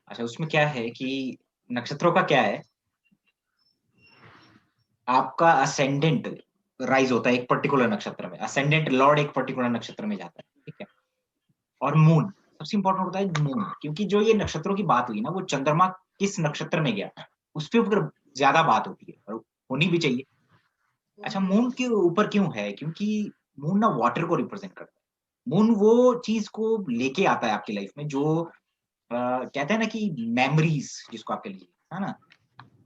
अच्छा, उसमें क्या है कि नक्षत्रों का क्या है, आपका असेंडेंट राइज होता है एक पर्टिकुलर नक्षत्र में, असेंडेंट लॉर्ड एक पर्टिकुलर नक्षत्र में जाता है, ठीक है। और मून सबसे इंपॉर्टेंट होता है मून, क्योंकि जो ये नक्षत्रों की बात हुई ना, वो चंद्रमा किस नक्षत्र में गया उसके ऊपर ज्यादा बात होती है, और होनी भी चाहिए। अच्छा, मून के ऊपर क्यों है, क्योंकि मून ना वाटर को रिप्रेजेंट करता है। मून वो चीज को लेके आता है आपकी लाइफ में जो कहते हैं ना कि मेमोरीज जिसको आपके लिए, है ना,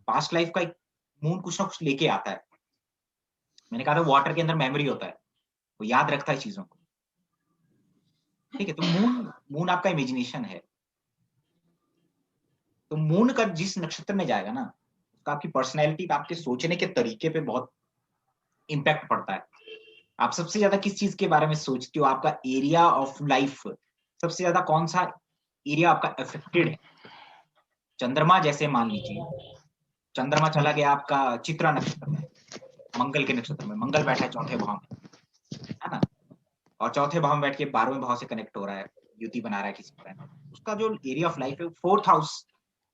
पास्ट लाइफ का एक मून कुछ ना कुछ लेके आता है। मैंने कहा था वाटर के अंदर मेमोरी होता है, वो याद रखता है चीजों को, ठीक है। तो मून मून आपका इमेजिनेशन है। तो मून का जिस नक्षत्र में जाएगा ना, उसका आपकी पर्सनैलिटी पे, आपके सोचने के तरीके पे बहुत इम्पैक्ट पड़ता है। आप सबसे ज्यादा किस चीज के बारे में सोचते हो, आपका एरिया ऑफ लाइफ सबसे ज्यादा कौन सा एरिया आपका अफेक्टेड है। चंद्रमा जैसे मान लीजिए, चंद्रमा चला गया आपका चित्रा नक्षत्र में, मंगल के नक्षत्र में, मंगल बैठा है चौथे भाव में, है ना, और चौथे भाव में बैठ के 12वें भाव से कनेक्ट हो रहा है, युति बना रहा है किसी प्लैनेट, उसका जो एरिया ऑफ लाइफ है, फोर्थ हाउस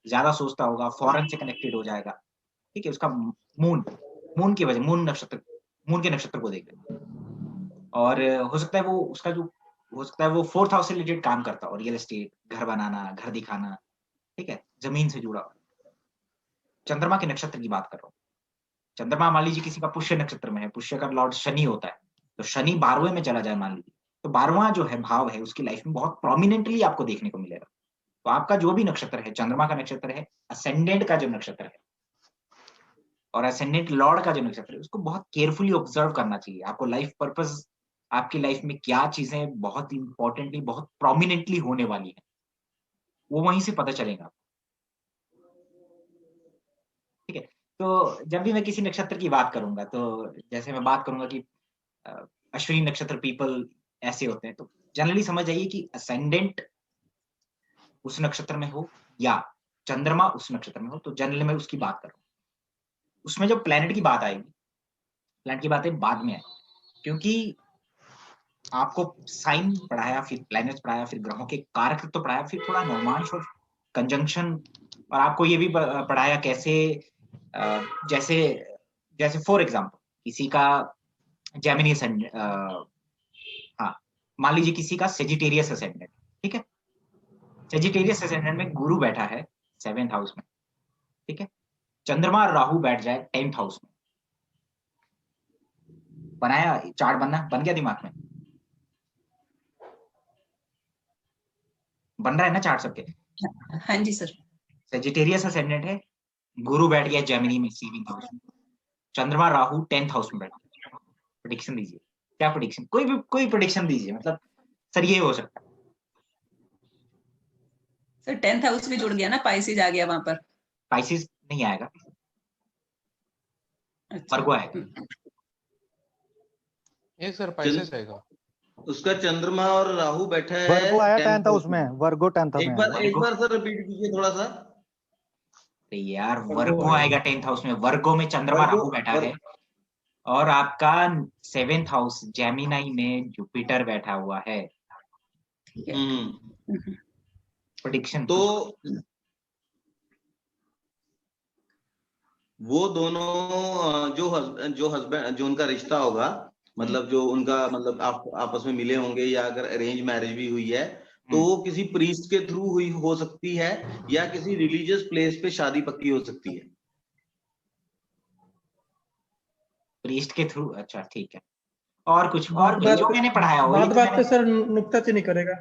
ज्यादा सोचता होगा, फॉरेन से कनेक्टेड हो जाएगा, ठीक है। उसका मून, मून की वजह, मून नक्षत्र, मून के नक्षत्र को देख, और हो सकता है वो उसका जो, हो सकता है वो फोर्थ हाउस से रिलेटेड काम करता हो, रियल एस्टेट, घर बनाना, घर दिखाना, ठीक है, जमीन से जुड़ा। चंद्रमा के नक्षत्र की बात कर रहा हूँ। चंद्रमा मान लीजिए किसी का पुष्य नक्षत्र में है, पुष्य का लॉर्ड शनि होता है, तो शनि 12वें में चला जाए मान लीजिए, तो 12वां जो है भाव है उसकी लाइफ में बहुत प्रोमिनेंटली आपको देखने को मिलेगा। तो आपका जो भी नक्षत्र है, चंद्रमा का नक्षत्र है, असेंडेंट का जो नक्षत्र है और असेंडेंट लॉर्ड का जो नक्षत्र है, उसको बहुत केयरफुली ऑब्जर्व करना चाहिए। आपको लाइफ पर्पस, आपकी लाइफ में क्या चीजें बहुत इंपॉर्टेंटली, बहुत प्रोमिनेंटली होने वाली है, वो वहीं से पता चलेगा, ठीक है। तो जब भी मैं किसी नक्षत्र की बात करूंगा, तो जैसे मैं बात करूंगा कि अ, अश्विनी नक्षत्र पीपल ऐसे होते हैं, तो जनरली समझ जाइए कि असेंडेंट उस नक्षत्र में हो या चंद्रमा उस नक्षत्र में हो, तो जनरली मैं उसकी बात कर रहा हूँ। उसमें जब प्लेनेट की बात आएगी, प्लेनेट की बातें बाद में आएगी, क्योंकि आपको साइन पढ़ाया, फिर प्लैनेट्स पढ़ाया, फिर ग्रहों के कारक तो पढ़ाया, फिर थोड़ा नौमांश और कंजंक्शन, और आपको ये भी पढ़ाया कैसे, जैसे जैसे फॉर एग्जांपल किसी का जेमिनी असेंडेंट, हाँ, मान लीजिए किसी का सेजिटेरियस असेंडेंट, ठीक है, सेजिटेरियस असेंडेंट में गुरु बैठा है 7th हाउस में, ठीक है, चंद्रमा और राहु बैठ जाए 10th हाउस में, बनाया चार्ट, बनना बन गया दिमाग में, बन रहा है ना चार्ट सबके। हाँ जी सर। सेजिटेरियस असेंडेंट है, गुरु बैठ गया जेमिनी में 7th हाउस में, चंद्रमा राहु 10th हाउस में बैठ गया। प्रेडिक्शन दीजिए, क्या प्रेडिक्शन, कोई भी कोई प्रेडिक्शन दीजिए, मतलब सर ये हो सकता है। सर 10th हाउस भी जुड़ गया ना, पाइसेस आ गया वहां पर। पाइसिस नहीं आएगा, अच्छा। वर्गो आएगा। ये सर पाइसेस आएगा। उसका चंद्रमा और राहु बैठा है वर्गो आया 10th 10th हाउस में, वर्गो 10th में है। एक बार सर रिपीट कीजिए थोड़ा सा। यार वर्गो आएगा 10th हाउस में, वर्गो में चंद्रमा राहु बैठा है, और आपका 7th हाउस जेमिनाई में जुपिटर बैठा हुआ है। प्रेडिक्शन तो वो दोनों जो हस्बैंड, जो उनका रिश्ता होगा, मतलब जो उनका, मतलब आप आपस में मिले होंगे, या अगर अरेंज मैरिज भी हुई है, तो वो किसी प्रीस्ट के थ्रू हुई हो सकती है, या किसी रिलीजियस प्लेस पे शादी पक्की हो सकती है। प्रीस्ट के थ्रू, अच्छा ठीक है। और कुछ जो मैंने पढ़ाया हो, बात बात पे सर नुक्ताचीनी करेगा।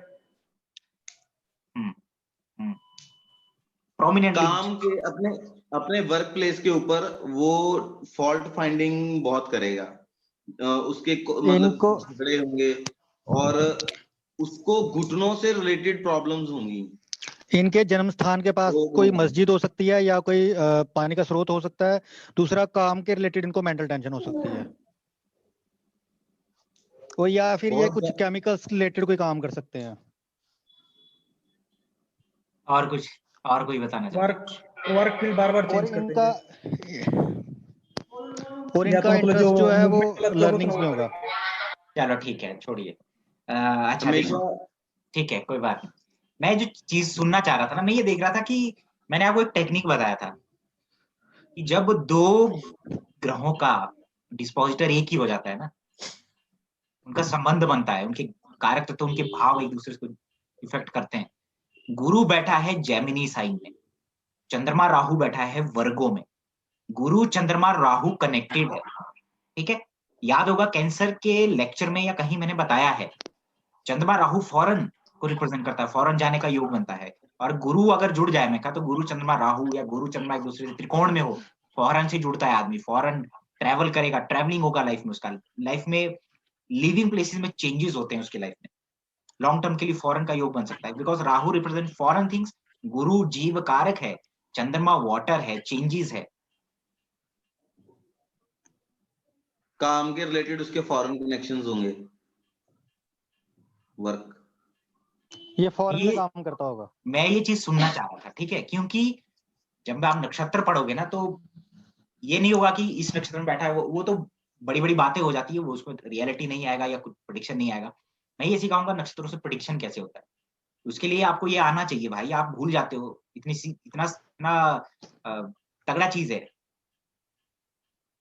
प्रोमिनेंटली काम के अपने अपने वर्क प्लेस के ऊपर वो फॉल्ट फाइंडिंग बहुत करेगा, उसके मतलब झगड़े होंगे, और उसको घुटनों से रिलेटेड प्रॉब्लम्स होंगी। इनके जन्म स्थान के पास कोई मस्जिद हो सकती है, या कोई पानी का स्रोत हो सकता है। दूसरा, काम के रिलेटेड इनको मेंटल टेंशन हो सकती है, और या फिर ये कुछ केमिकल्स रिलेटेड कोई काम कर सकते हैं। और कुछ, और कोई बताना चाहते वर्क फील्ड बार-बार चेंज करते हैं, और इनका इंटरेस्ट जो है वो लर्निंग्स में होगा। चलो ठीक है, छोड़िए। अच्छा देखो, ठीक है, कोई बात नहीं। मैं जो चीज सुनना चाह रहा था ना, मैं ये देख रहा था कि मैंने आपको एक टेक्निक बताया था कि जब दो ग्रहों का डिस्पोजिटर एक ही हो जाता है ना, उनका संबंध बनता है, उनके कारक तत्व, उनके भाव एक दूसरे को इफेक्ट करते हैं। गुरु बैठा है जेमिनी साइन में, चंद्रमा राहु बैठा है वर्गो में। गुरु चंद्रमा राहु कनेक्टेड है, ठीक है। याद होगा कैंसर के लेक्चर में या कहीं मैंने बताया है, चंद्रमा राहु फॉरेन को रिप्रेजेंट करता है, फॉरेन जाने का योग बनता है। और गुरु अगर जुड़ जाए, मैं कहा तो गुरु चंद्रमा राहु या गुरु चंद्रमा एक दूसरे से त्रिकोण में हो, फॉरेन से जुड़ता है आदमी, फॉरेन ट्रैवल करेगा, ट्रैवलिंग होगा लाइफ में, उसका लाइफ में लिविंग प्लेसेस में चेंजेस होते हैं उसकी लाइफ में, लॉन्ग टर्म के लिए फॉरेन का योग बन सकता है, because Rahu represent foreign things. गुरु जीव कारक है, चंद्रमा वाटर है, चेंजेस है। काम के रिलेटेड उसके फॉरेन कनेक्शंस होंगे, वर्क, ये फॉरेन में काम करता होगा। मैं ये चीज सुनना चाह रहा था, ठीक है, क्योंकि जब आप नक्षत्र पढ़ोगे ना, तो ये नहीं होगा कि इस नक्षत्र में बैठा है वो तो बड़ी बड़ी बातें हो जाती है, वो उसमें रियलिटी नहीं आएगा या कुछ प्रेडिक्शन नहीं आएगा। मैं ये सिखाऊंगा नक्षत्रों से प्रेडिक्शन कैसे होता है। उसके लिए आपको ये आना चाहिए भाई, आप भूल जाते हो, इतना तगड़ा चीज है।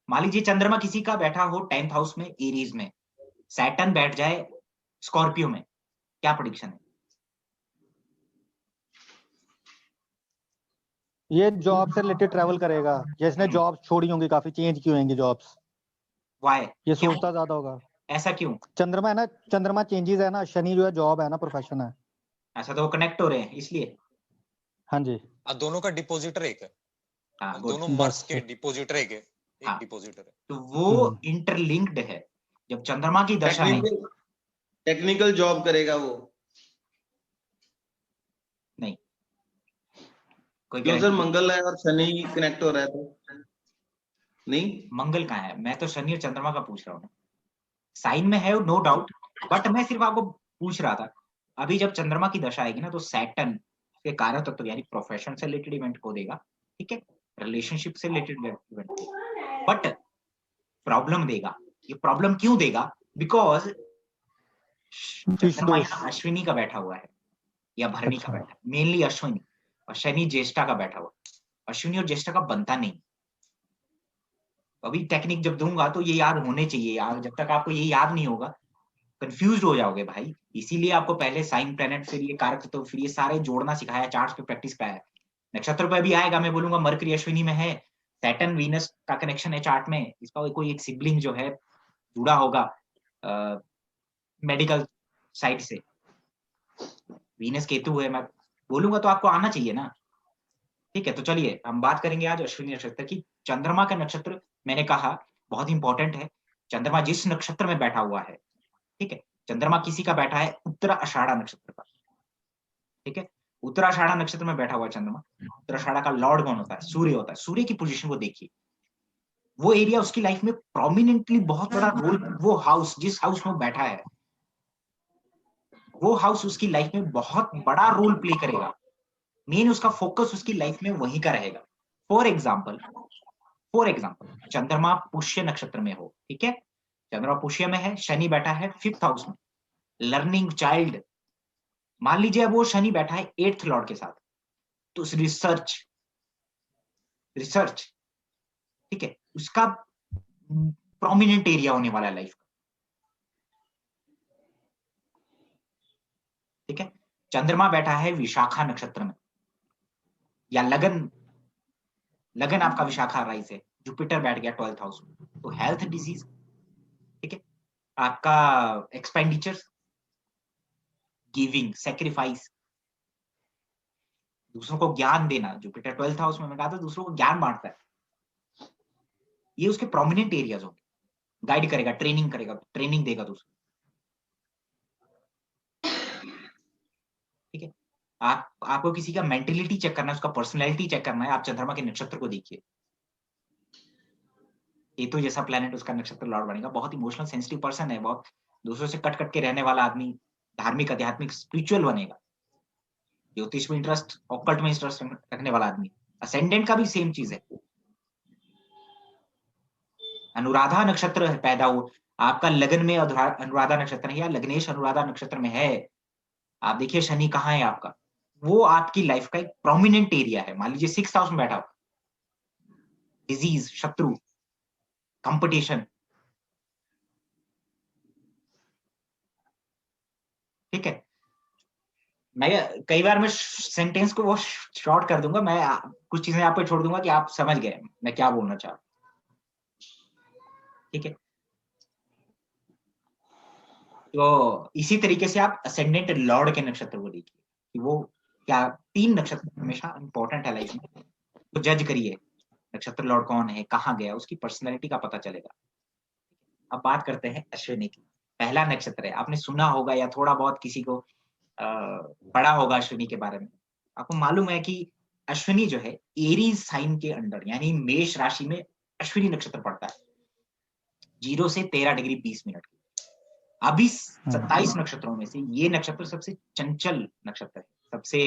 मान लीजिए चंद्रमा किसी का बैठा हो 10th हाउस में एरीज में, सैटर्न बैठ जाए स्कॉर्पियो में, क्या प्रेडिक्शन है? ये जॉब से रिलेटेड ट्रैवल करेगा, जिसने जॉब छोड़ी होंगी, काफी चेंज की होंगी जॉब्स, वाई ये सोचता ज्यादा होगा। ऐसा क्यों? चंद्रमा है ना, चंद्रमा चेंजेस है ना, शनि जो है जॉब है ना, प्रोफेशन है। ऐसा तो वो कनेक्ट हो रहे हैं इसलिए। हाँ जी, दोनों का डिपॉजिटर एक है। हाँ, दोनों मार्क्स के डिपॉजिटर एक है, एक डिपॉजिटर है, तो वो इंटरलिंक्ड है। जब चंद्रमा की दशा में टेक्निकल जॉब करेगा वो नहीं, कोई क्यों सर? मंगल है और शनि कनेक्ट हो रहा है तो नहीं, मंगल कहाँ है? मैं तो शनि और चंद्रमा का पूछ रहा हूँ, साइन में है नो डाउट, बट मैं सिर्फ आपको पूछ रहा था। अभी जब चंद्रमा की दशा आएगी ना, तो सैटर्न के कारक तत्व यानी प्रोफेशन से रिलेटेड इवेंट को देगा, ठीक है, रिलेशनशिप से रिलेटेड इवेंट को, बट प्रॉब्लम देगा। ये प्रॉब्लम क्यों देगा? बिकॉज चंद्रमा यहाँ अश्विनी का बैठा हुआ है या भरणी का बैठा है, मेनली अश्विनी, और शनि ज्येष्ठा का बैठा हुआ। अश्विनी और ज्येष्ठा का बनता नहीं। अभी टेक्निक जब दूंगा तो ये याद होने चाहिए यार, जब तक आपको ये याद नहीं होगा कंफ्यूज हो जाओगे भाई। इसीलिए आपको पहले साइन प्लैनेट, फिर ये कारक तो फिर ये सारे जोड़ना सिखाया, चार्ट्स पे प्रैक्टिस कराया। नक्षत्र पे भी आएगा, मैं बोलूंगा मरकरी अश्विनी में है, सैटर्न वीनस का कनेक्शन है चार्ट में, इसका कोई एक सिबलिंग जो है जुड़ा होगा मेडिकल साइड से, वीनस केतु है, मैं बोलूंगा तो आपको आना चाहिए ना। ठीक है, तो चलिए हम बात करेंगे आज अश्विनी नक्षत्र की। चंद्रमा का नक्षत्र मैंने कहा बहुत इंपॉर्टेंट है। चंद्रमा जिस नक्षत्र में बैठा हुआ है, ठीक है, चंद्रमा किसी का बैठा है उत्तराषाढ़ा नक्षत्र का, ठीक है, उत्तराषाढ़ा नक्षत्र में बैठा हुआ चंद्रमा। उत्तराषाढ़ा का लॉर्ड कौन होता है? सूर्य होता है। सूर्य की पोजीशन को देखिए, वो एरिया उसकी लाइफ में प्रोमिनेंटली बहुत बड़ा रोल, वो हाउस जिस हाउस में बैठा है, वो हाउस उसकी लाइफ में बहुत बड़ा रोल प्ले करेगा। मेन उसका फोकस उसकी लाइफ में वहीं का रहेगा। फॉर एग्जाम्पल चंद्रमा पुष्य नक्षत्र में हो, ठीक है, चंद्रमा पुष्य में है, शनि बैठा है 5th हाउस में, लर्निंग चाइल्ड, मान लीजिए अब वो शनि बैठा है 8th लॉर्ड के साथ, तो रिसर्च, ठीक है, उसका प्रोमिनेंट एरिया होने वाला है लाइफ का, ठीक है। चंद्रमा बैठा है विशाखा नक्षत्र में, या लगन आपका विशाखा राइज है, जुपिटर बैठ गया 12th हाउस में, तो हेल्थ डिजीज, ठीक है, आपका एक्सपेंडिचर, गिविंग, सेक्रीफाइस, दूसरों को ज्ञान देना, जुपिटर 12th हाउस में, मैं कहा था दूसरों को ज्ञान बांटता है, ये उसके प्रोमिनेंट एरियाज होंगे। गाइड करेगा, ट्रेनिंग देगा दूसरों, ठीक है। आपको किसी का मेंटेलिटी चेक करना है, उसका पर्सनैलिटी चेक करना है, आप चंद्रमा के नक्षत्र को देखिए। केतु जैसा प्लैनेट उसका नक्षत्र लॉर्ड बनेगा, बहुत इमोशनल सेंसिटिव पर्सन है, बहुत दूसरों से कट के रहने वाला आदमी, धार्मिक, आध्यात्मिक, स्पिरिचुअल बनेगा, ज्योतिष में इंटरेस्ट, ऑकल्ट में इंटरेस्ट रखने वाला आदमी। असेंडेंट का भी सेम चीज है। अनुराधा नक्षत्र है पैदा हो, आपका लगन में अनुराधा नक्षत्र है या लग्नेश अनुराधा नक्षत्र में है, आप देखिए शनि कहाँ है आपका, वो आपकी लाइफ का एक प्रोमिनेंट एरिया है। मान लीजिए 6th हाउस में बैठा हो, डिजीज, शत्रु, कंपटीशन, ठीक है। मैं कई बार मैं सेंटेंस को वो शॉर्ट कर दूंगा, मैं कुछ चीजें आप पे छोड़ दूंगा कि आप समझ गए मैं क्या बोलना चाह रहा हूं, ठीक है। तो इसी तरीके से आप असेंडेंट लॉर्ड के नक्षत्र को देखिए कि वो क्या, 3 नक्षत्र हमेशा इंपॉर्टेंट है लाइफ में। तो जज करिए नक्षत्र लॉर्ड कौन है, कहाँ गया, उसकी पर्सनैलिटी का पता चलेगा। अब बात करते हैं अश्विनी की। पहला नक्षत्र है, आपने सुना होगा या थोड़ा बहुत किसी को पढ़ा होगा अश्विनी के बारे में। आपको मालूम है कि अश्विनी जो है एरीज साइन के अंडर, यानी मेष राशि में अश्विनी नक्षत्र पड़ता है, 0 से 13 डिग्री 20 मिनट की। अभी 27 नक्षत्रों में से ये नक्षत्र सबसे चंचल नक्षत्र है, सबसे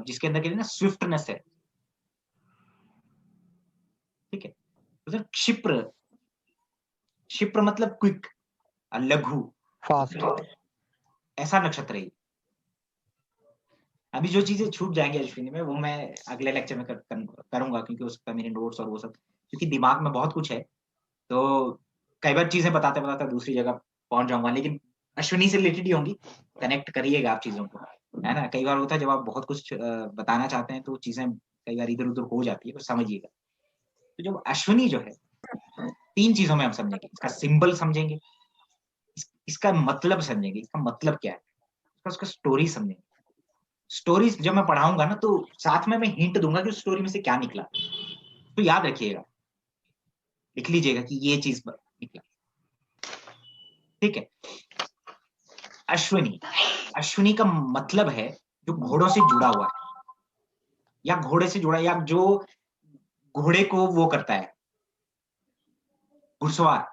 जिसके अंदर कहते हैं ना स्विफ्टनेस है, ठीक है। तो क्षिप्र, क्षिप्र मतलब क्विक, लघु, फास्ट, ऐसा नक्षत्र है। अभी जो चीजें छूट जाएंगी अश्विनी में वो मैं अगले लेक्चर में करूंगा, क्योंकि उसका मेरे नोट्स और वो सब, क्योंकि दिमाग में बहुत कुछ है, तो कई बार चीजें बताते बताते दूसरी जगह पहुंच जाऊंगा, लेकिन अश्विनी से रिलेटेड ही होंगी, कनेक्ट करिएगा आप चीजों को, है ना। कई बार होता है जब आप बहुत कुछ बताना चाहते हैं तो चीजें कई बार इधर उधर हो जाती है, तो समझिएगा। तो जो अश्विनी जो है 3 चीजों में हम समझेंगे, इसका सिंबल समझेंगे, इसका मतलब समझेंगे, इसका मतलब क्या है, उसका स्टोरी समझेंगे। स्टोरीज जब मैं पढ़ाऊंगा ना तो साथ में मैं हिंट दूंगा कि उस स्टोरी में से क्या निकला, तो याद रखिएगा, लिख लीजिएगा कि ये चीज निकला, ठीक है। अश्विनी, अश्विनी का मतलब है जो घोड़ों से जुड़ा हुआ है, या घोड़े से जुड़ा, या जो घोड़े को वो करता है, घुड़सवार,